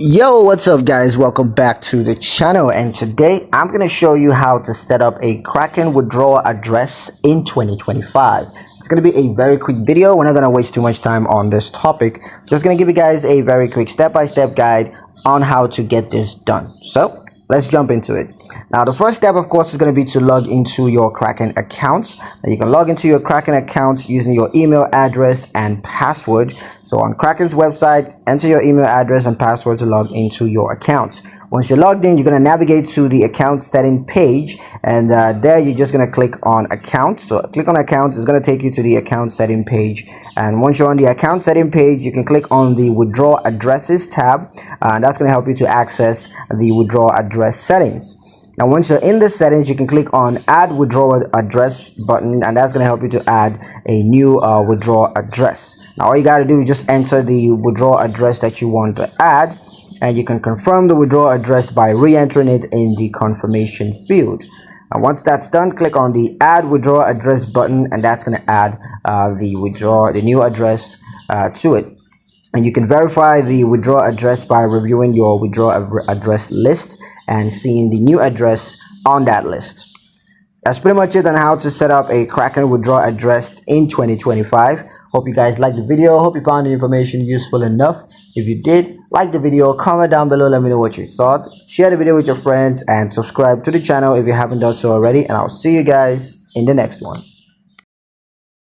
Yo, what's up guys? Welcome back to the channel, and today I'm going to show you how to set up a Kraken withdrawal address in 2025. It's going to be a very quick video. We're not going to waste too much time on this topic. Just going to give you guys a very quick step-by-step guide on how to get this done. So let's jump into it. Now, the first step, of course, is going to be to log into your Kraken account. Now, you can log into your Kraken account using your email address and password. So on Kraken's website, enter your email address and password to log into your account. Once you're logged in, you're going to navigate to the account setting page, and there you're just going to click on account. So click on account. It's going to take you to the account setting page, and once you're on the account setting page, you can click on the withdrawal addresses tab, and that's going to help you to access the withdrawal address settings. Now, once you're in the settings, you can click on add withdrawal address button, and that's going to help you to add a new withdrawal address. Now, all you got to do is just enter the withdrawal address that you want to add, and you can confirm the withdrawal address by re-entering it in the confirmation field. And once that's done, click on the add withdrawal address button, and that's going to add the new address to it. And you can verify the withdrawal address by reviewing your withdrawal address list and seeing the new address on that list. That's pretty much it on how to set up a Kraken withdrawal address in 2025. Hope you guys liked the video. Hope you found the information useful enough. If you did, like the video, comment down below, let me know what you thought. Share the video with your friends and subscribe to the channel if you haven't done so already. And I'll see you guys in the next one.